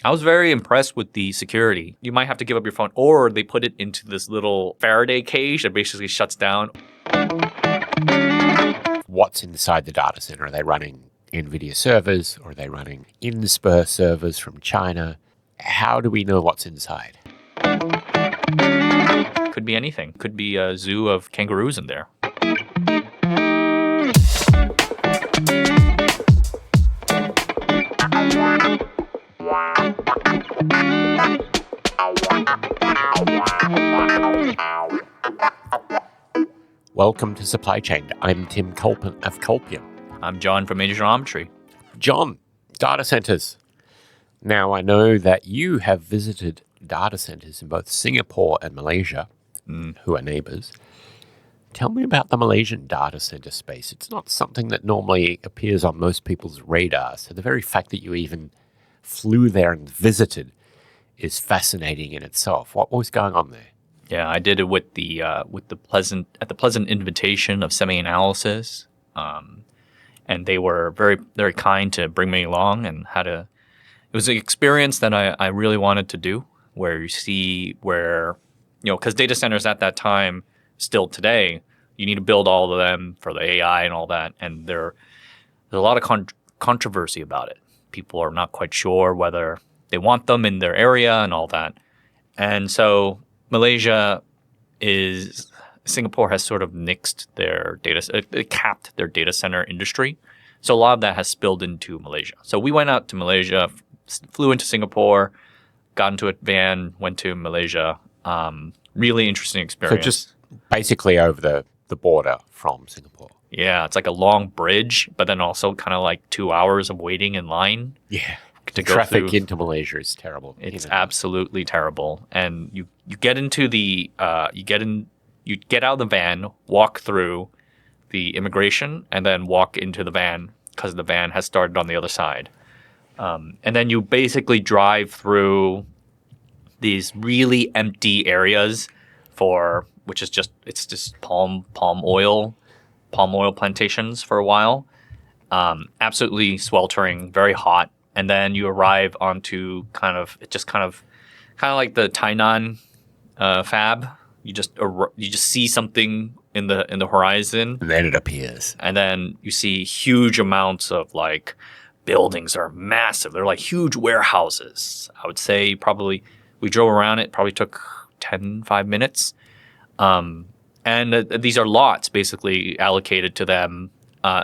I was very impressed with the security. You might have to give up your phone, or they put it into this little Faraday cage that basically shuts down. What's inside the data center? Are they running NVIDIA servers, or are they running Inspur servers from China? How do we know what's inside? Could be anything. Could be a zoo of kangaroos in there. Welcome to Supply Chain. I'm Tim Colpin of Colpium. I'm John from Geometry. John, data centers. Now, I know that you have visited data centers in both Singapore and Malaysia, who are neighbors. Tell me about the Malaysian data center space. It's not something that normally appears on most people's radar. So the very fact that you even flew there and visited is fascinating in itself. What was going on there? Yeah, I did it with the pleasant invitation of Semi-Analysis, and they were very, very kind to bring me along and it was an experience that I really wanted to do, where you see because data centers at that time, still today, you need to build all of them for the AI and all that, and there's a lot of controversy about it. People are not quite sure whether they want them in their area and all that, and so Singapore has sort of nixed their capped their data center industry. So a lot of that has spilled into Malaysia. So we went out to Malaysia, flew into Singapore, got into a van, went to Malaysia. Really interesting experience. So just basically over the border from Singapore. Yeah, it's like a long bridge, but then also kind of like 2 hours of waiting in line. Yeah. To go Traffic through. into Malaysia is terrible. It's absolutely terrible. And you get into you get out of the van, walk through the immigration, and then walk into the van because the van has started on the other side. And then you basically drive through these really empty areas which is just palm oil plantations for a while. Absolutely sweltering, very hot. And then you arrive onto kind of like the Tainan fab. You just see something in the horizon, and then it appears. And then you see huge amounts of like buildings are massive. They're like huge warehouses. I would say probably we drove around it. Probably took 5 minutes. And these are lots basically allocated to them.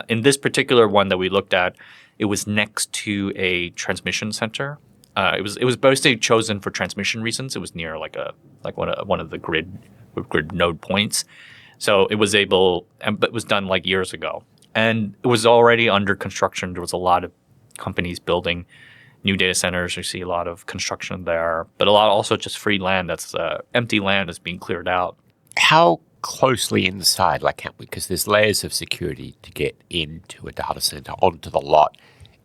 In this particular one that we looked at, it was next to a transmission center. It was basically chosen for transmission reasons. It was near one of the grid node points. So it was but it was done like years ago, and it was already under construction. There was a lot of companies building new data centers. You see a lot of construction there, but a lot also just free land. That's empty land that's being cleared out. How closely inside, because there's layers of security to get into a data center, onto the lot,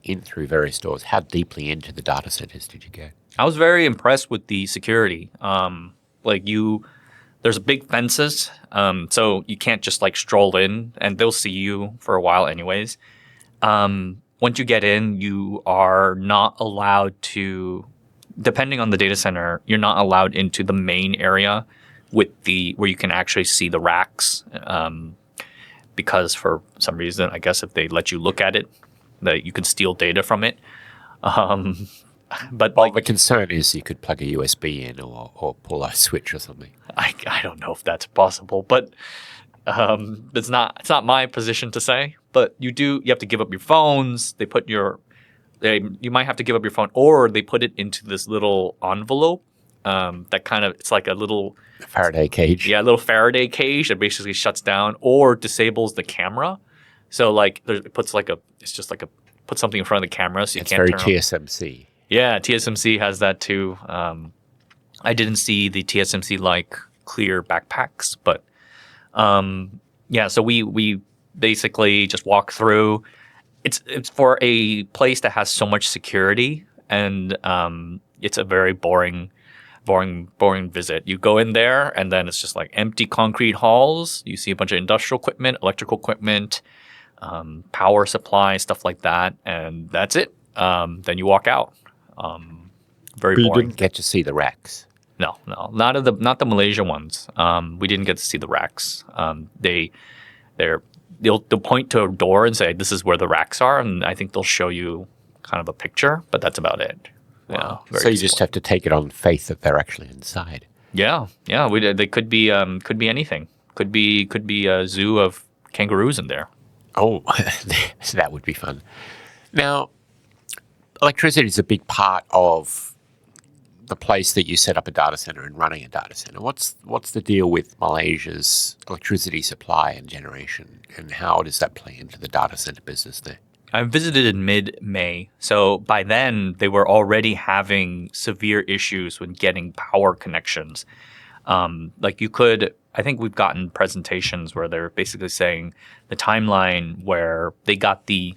in through various doors. How deeply into the data centers did you go? I was very impressed with the security. There's big fences, so you can't just like stroll in, and they'll see you for a while anyways. Once you get in, you are not allowed to, depending on the data center, you're not allowed into the main area where you can actually see the racks, because for some reason, I guess if they let you look at it, that you can steal data from it. But the concern is you could plug a USB in or pull a switch or something. I don't know if that's possible, but it's not my position to say. But you have to give up your phones. You might have to give up your phone, or they put it into this little envelope it's like a little Faraday cage. Yeah, a little Faraday cage that basically shuts down or disables the camera. So like it puts something in front of the camera so you it's can't very turn TSMC. Yeah, TSMC has that too. I didn't see the TSMC like clear backpacks, but so we basically just walk through. It's for a place that has so much security, and it's a very boring visit. You go in there, and then it's just like empty concrete halls. You see a bunch of industrial equipment, electrical equipment, power supply, stuff like that, and that's it. Then you walk out. Very But you boring. didn't get to see the racks. No, not the Malaysia ones. We didn't get to see the racks. They'll point to a door and say, "This is where the racks are," and I think they'll show you kind of a picture, but that's about it. Yeah, very So you just have to take it on faith that they're actually inside. Yeah. They could be anything. Could be a zoo of kangaroos in there. Oh, that would be fun. Now, electricity is a big part of the place that you set up a data center and running a data center. What's the deal with Malaysia's electricity supply and generation, and how does that play into the data center business there? I visited in mid-May, so by then they were already having severe issues with getting power connections. I think we've gotten presentations where they're basically saying the timeline where they got the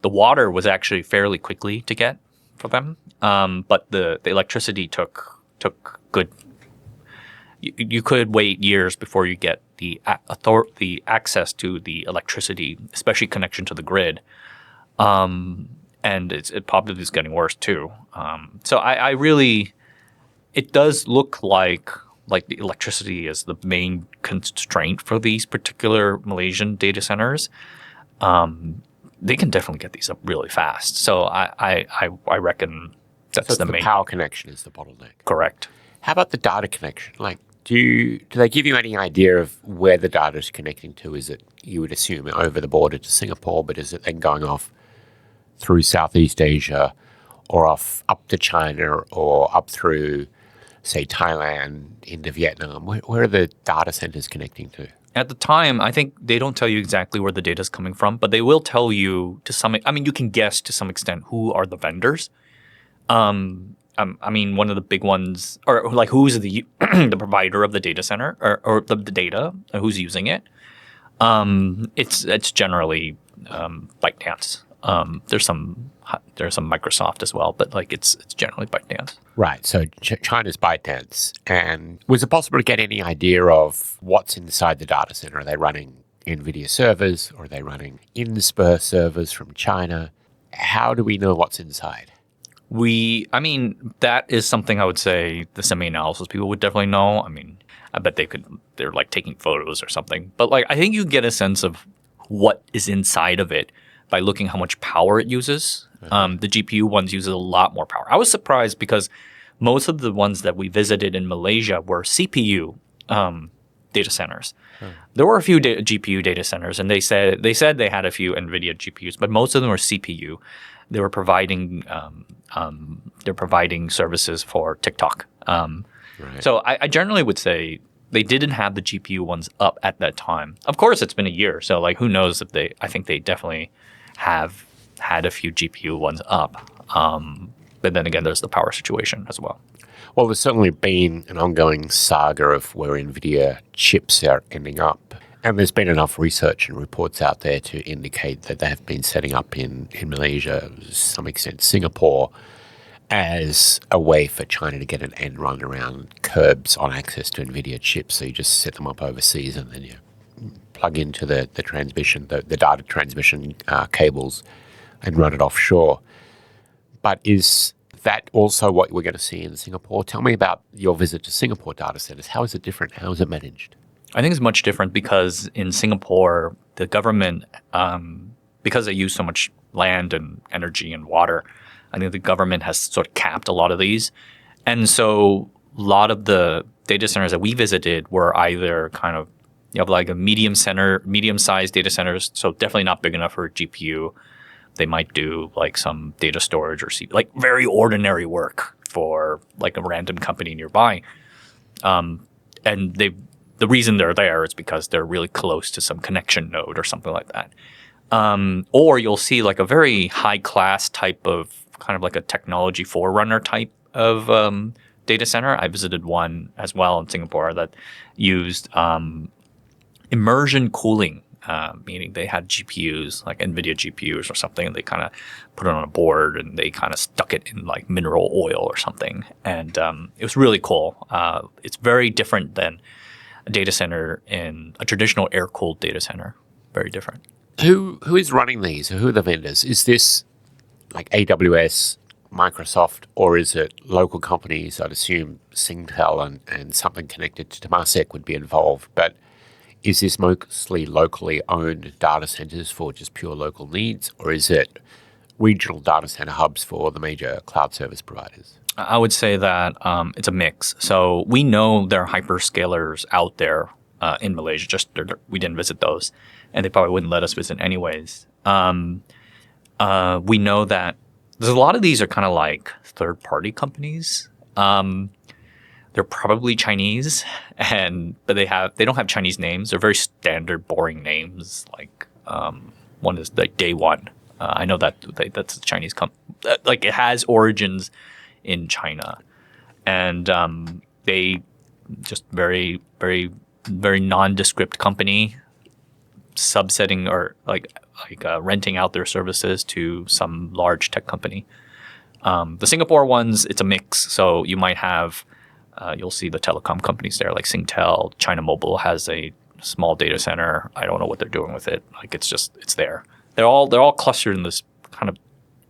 water was actually fairly quickly to get for them, but the electricity took good. You could wait years before you get the access to the electricity, especially connection to the grid, and it probably is getting worse too. So I really, it does look like the electricity is the main constraint for these particular Malaysian data centers. They can definitely get these up really fast. So I reckon that's the main power connection is the bottleneck. Correct. How about the data connection? Like, do they give you any idea of where the data is connecting to? Is it, you would assume, over the border to Singapore, but is it then going off through Southeast Asia or up to China or up through, say, Thailand into Vietnam? Where are the data centers connecting to? At the time, I think they don't tell you exactly where the data is coming from, but they will tell you to some. I mean, you can guess to some extent who are the vendors. I mean, one of the big ones, or like who's the the provider of the data center or the data, who's using it. It's generally ByteDance. There's some Microsoft as well, but like it's generally ByteDance. Right. So China's ByteDance. And was it possible to get any idea of what's inside the data center? Are they running NVIDIA servers, or are they running Inspur servers from China? How do we know what's inside? I mean, that is something I would say the semi-analysis people would definitely know. I mean, I bet they're like taking photos or something. But like, I think you get a sense of what is inside of it by looking how much power it uses. The GPU ones uses a lot more power. I was surprised because most of the ones that we visited in Malaysia were CPU data centers. There were a few GPU data centers, and they said they had a few NVIDIA GPUs, but most of them were CPU. They were providing services for TikTok. Right. So I generally would say they didn't have the GPU ones up at that time. Of course, it's been a year, so like who knows if I think they definitely have had a few GPU ones up. But then again, there's the power situation as well. Well, there's certainly been an ongoing saga of where NVIDIA chips are ending up. And there's been enough research and reports out there to indicate that they have been setting up in Malaysia, to some extent Singapore, as a way for China to get an end run around curbs on access to NVIDIA chips. So you just set them up overseas and then you plug into the transmission, the data transmission cables and run it offshore. But is that also what we're going to see in Singapore? Tell me about your visit to Singapore data centers. How is it different? How is it managed? I think it's much different because in Singapore, the government, because they use so much land and energy and water, I think the government has sort of capped a lot of these. And so a lot of the data centers that we visited were either kind of, you have like a medium-sized data centers, so definitely not big enough for a GPU. They might do like some data storage or like very ordinary work for like a random company nearby. And the reason they're there is because they're really close to some connection node or something like that. Or you'll see like a very high class type of kind of like a technology forerunner type of data center. I visited one as well in Singapore that used immersion cooling, meaning they had GPUs, like NVIDIA GPUs or something, and they kind of put it on a board and they kind of stuck it in like mineral oil or something. And it was really cool. It's very different than a data center in a traditional air-cooled data center. Very different. Who is running these? Who are the vendors? Is this like AWS, Microsoft, or is it local companies? I'd assume Singtel and something connected to Temasek would be involved. But is this mostly locally owned data centers for just pure local needs, or is it regional data center hubs for the major cloud service providers? I would say that it's a mix. So we know there are hyperscalers out there in Malaysia. We didn't visit those, and they probably wouldn't let us visit anyways. We know that there's a lot of these are kind of like third-party companies. They're probably Chinese, but they don't have Chinese names. They're very standard, boring names. Like one is like Day One. I know that's a Chinese company. Like it has origins in China, and they just very, very, very nondescript company, subsetting or renting out their services to some large tech company. The Singapore ones, it's a mix. So you might have, you'll see the telecom companies there, like Singtel. China Mobile has a small data center. I don't know what they're doing with it. Like it's there. They're all clustered in this kind of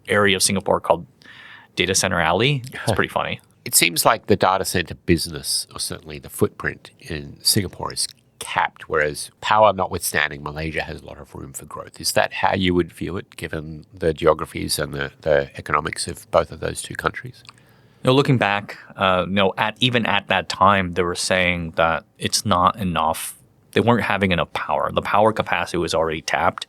area of Singapore called Data Center Alley. It's pretty funny. It seems like the data center business, or certainly the footprint in Singapore, is capped, whereas power notwithstanding, Malaysia has a lot of room for growth. Is that how you would view it, given the geographies and the economics of both of those two countries? Looking back, even at that time, they were saying that it's not enough. They weren't having enough power. The power capacity was already tapped.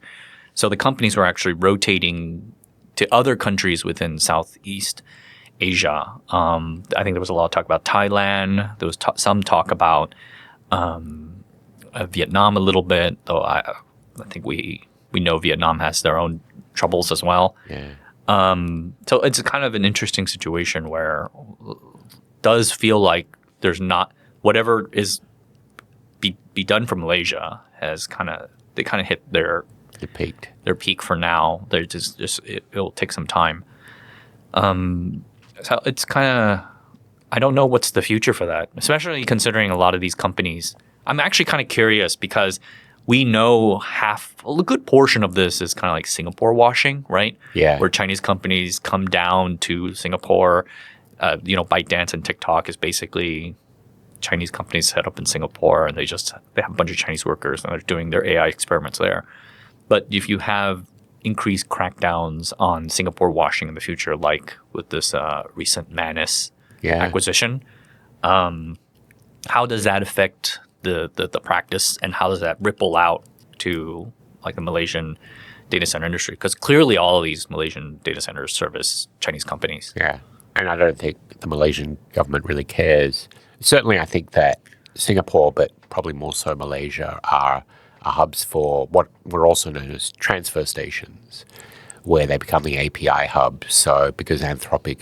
So the companies were actually rotating to other countries within Southeast Asia. I think there was a lot of talk about Thailand. There was some talk about Vietnam a little bit, though I think we know Vietnam has their own troubles as well. Yeah. So it's kind of an interesting situation where it does feel like there's not whatever is be done from Malaysia has they hit their peak for now. They're just it'll take some time. So it's kind of, I don't know what's the future for that, especially considering a lot of these companies. I'm actually kind of curious because we know a good portion of this is kind of like Singapore washing, right? Yeah. Where Chinese companies come down to Singapore. ByteDance and TikTok is basically Chinese companies set up in Singapore, and they have a bunch of Chinese workers and they're doing their AI experiments there. But if you have increased crackdowns on Singapore washing in the future, like with this recent Manus acquisition, how does that affect the practice, and how does that ripple out to like the Malaysian data center industry? Because clearly all of these Malaysian data centers service Chinese companies. Yeah, and I don't think the Malaysian government really cares. Certainly, I think that Singapore, but probably more so Malaysia, are hubs for what were also known as transfer stations, where they become the API hub. So because Anthropic,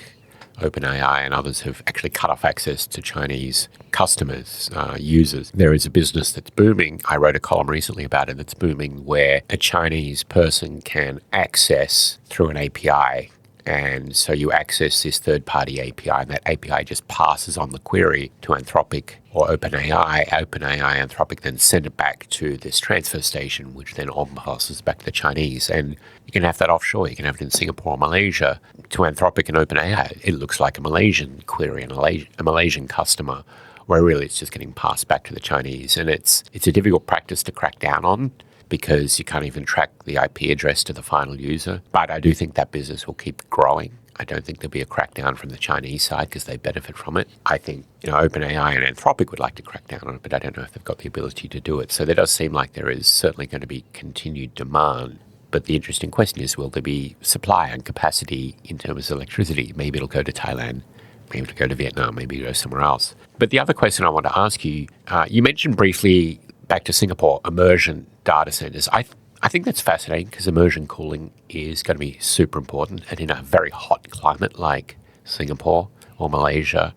OpenAI, and others have actually cut off access to Chinese customers, users, there is a business that's booming. I wrote a column recently about it that's booming, where a Chinese person can access through an API. And so you access this third-party API, and that API just passes on the query to Anthropic or OpenAI. OpenAI, Anthropic then send it back to this transfer station, which then on passes back to the Chinese. And you can have that offshore. You can have it in Singapore or Malaysia. To Anthropic and OpenAI, it looks like a Malaysian query and a Malaysian customer, where really it's just getting passed back to the Chinese. And it's a difficult practice to crack down on, because you can't even track the IP address to the final user. But I do think that business will keep growing. I don't think there'll be a crackdown from the Chinese side because they benefit from it. I think OpenAI and Anthropic would like to crack down on it, but I don't know if they've got the ability to do it. So there does seem like there is certainly going to be continued demand. But the interesting question is, will there be supply and capacity in terms of electricity? Maybe it'll go to Thailand. Maybe it'll go to Vietnam. Maybe it'll go somewhere else. But the other question I want to ask you, you mentioned briefly, back to Singapore, immersion data centers. I think that's fascinating because immersion cooling is going to be super important. And in a very hot climate like Singapore or Malaysia,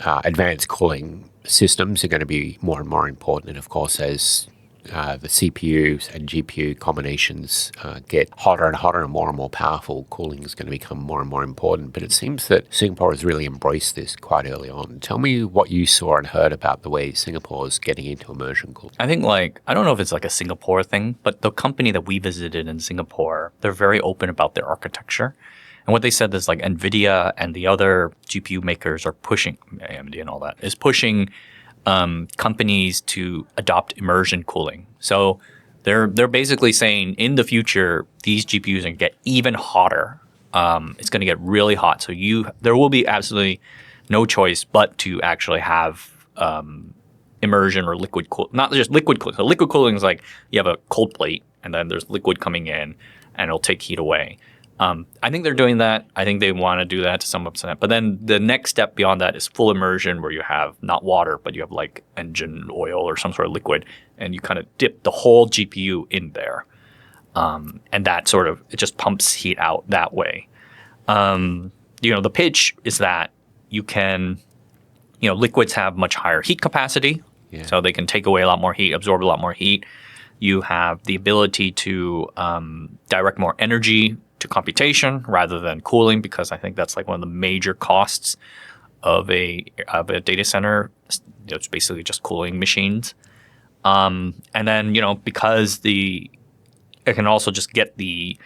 advanced cooling systems are going to be more and more important. And of course, as the CPUs and GPU combinations get hotter and hotter and more powerful, cooling is going to become more and more important. But it seems that Singapore has really embraced this quite early on. Tell me what you saw and heard about the way Singapore is getting into immersion cooling. I think I don't know if it's like a Singapore thing, but the company that we visited in Singapore, they're very open about their architecture. And what they said is like NVIDIA and the other GPU makers are pushing, AMD and all that, is pushing companies to adopt immersion cooling. So they're basically saying in the future, these GPUs are going to get even hotter. It's going to get really hot. So there will be absolutely no choice but to actually have immersion or liquid cool, not just liquid cooling. So liquid cooling is like you have a cold plate and then there's liquid coming in and it'll take heat away. I think they're doing that. I think they want to do that to some extent. But then the next step beyond that is full immersion where you have not water, but you have like engine oil or some sort of liquid and you kind of dip the whole GPU in there. And that sort of, it just pumps heat out that way. The pitch is that you can, liquids have much higher heat capacity. Yeah. So they can take away a lot more heat, absorb a lot more heat. You have the ability to direct more energy to computation rather than cooling, because I think that's like one of the major costs of a data center. It's basically just cooling machines. And then, because it can also just get the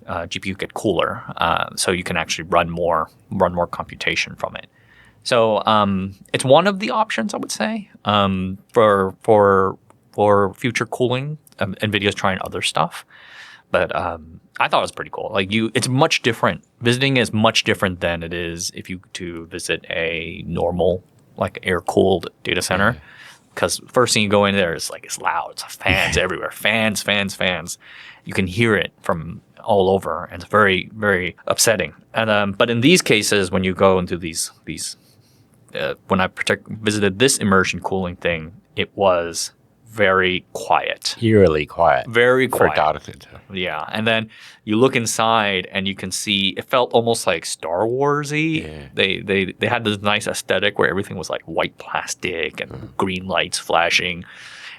GPU get cooler, so you can actually run more computation from it. So it's one of the options, I would say, for future cooling. NVIDIA's trying other stuff, but I thought it was pretty cool. Like it's much different. Visiting is much different than it is if you to visit a normal like air-cooled data center. Because first thing you go in there is like it's loud. It's fans everywhere. Fans. You can hear it from all over, and it's very, very upsetting. And but in these cases, when you go into these when I visited this immersion cooling thing, it was very quiet. Eerily quiet. Very quiet. For a data center. Yeah. And then you look inside and you can see, it felt almost like Star Wars-y. Yeah. They had this nice aesthetic where everything was like white plastic and green lights flashing.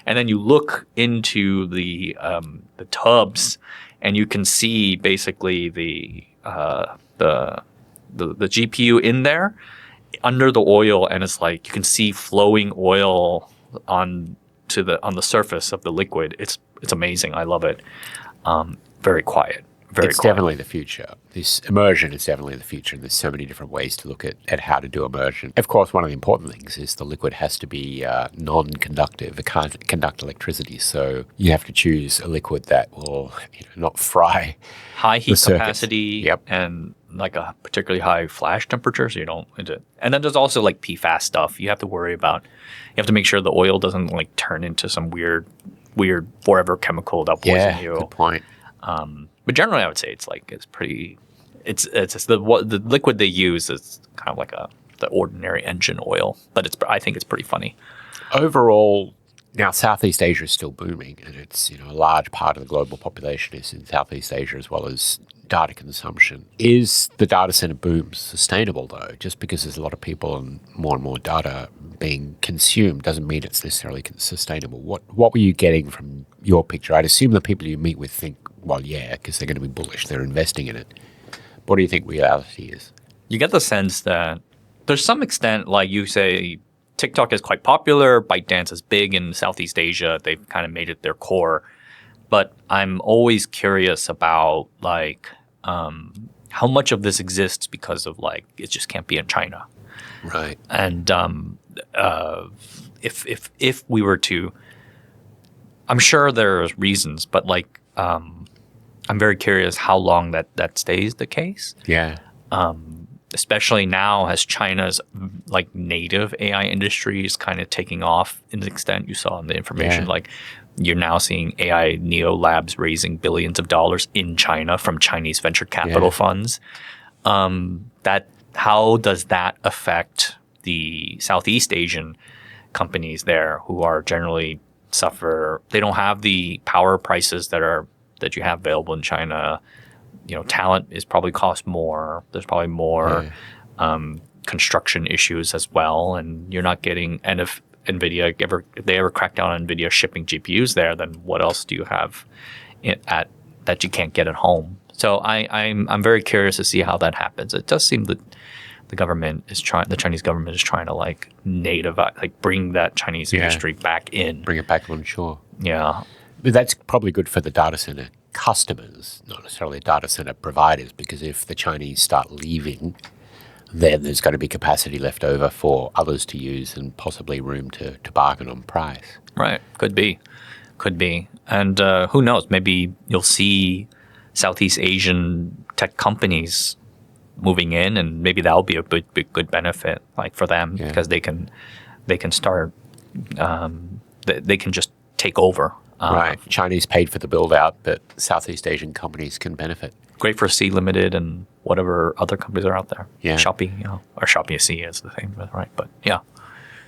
And then you look into the tubs and you can see basically the GPU in there under the oil, and it's like you can see flowing oil on the surface of the liquid. It's amazing. I love it. Very quiet. It's definitely the future. This immersion is definitely the future, and there's so many different ways to look at how to do immersion. Of course, one of the important things is the liquid has to be non-conductive. It can't conduct electricity, so you have to choose a liquid that will not fry high heat capacity. Yep. And like a particularly high flash temperature, so you don't. And then there's also like PFAS stuff you have to worry about. You have to make sure the oil doesn't like turn into some weird forever chemical that poison you. Yeah, good point. But generally, I would say it's pretty. It's the liquid they use is kind of like the ordinary engine oil, but I think it's pretty funny. Overall, now Southeast Asia is still booming, and it's a large part of the global population is in Southeast Asia as well as data consumption. Is the data center boom sustainable though? Just because there's a lot of people and more data being consumed doesn't mean it's necessarily sustainable. What were you getting from your picture? I'd assume the people you meet with think, well, yeah, because they're going to be bullish. They're investing in it. What do you think reality is? You get the sense that there's some extent, like you say, TikTok is quite popular. ByteDance is big in Southeast Asia. They've kind of made it their core. But I'm always curious about like how much of this exists because of like it just can't be in China. Right. And if we were to, I'm sure there's reasons, but like I'm very curious how long that stays the case. Yeah. Especially now as China's like native AI industry is kind of taking off in the extent you saw in the information. Like you're now seeing AI neo labs raising billions of dollars in China from Chinese venture capital funds. How does that affect the Southeast Asian companies there who are generally suffer? They don't have the power prices that you have available in China. Talent is probably cost more. There's probably more construction issues as well, and you're not getting. And if NVIDIA if they ever crack down on NVIDIA shipping GPUs there, then what else do you have that you can't get at home? So I'm very curious to see how that happens. It does seem that the Chinese government is trying to like bring that Chinese industry back in, bring it back on shore. Yeah. But that's probably good for the data center customers, not necessarily data center providers, because if the Chinese start leaving, then there's going to be capacity left over for others to use and possibly room to bargain on price. Right. Could be. And who knows? Maybe you'll see Southeast Asian tech companies moving in, and maybe that'll be a good benefit, like for them, because they can start. They can just take over. Right. Chinese paid for the build out, but Southeast Asian companies can benefit. Great for C Limited and whatever other companies are out there. Yeah. Shopee, or Shopee C is the thing, right? But yeah.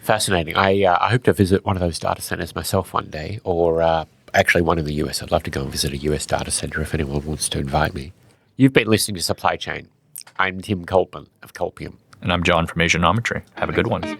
Fascinating. I hope to visit one of those data centers myself one day, or actually one in the US. I'd love to go and visit a US data center if anyone wants to invite me. You've been listening to Supply Chain. I'm Tim Coltman of Colpium. And I'm John from Asianometry. Have a good one.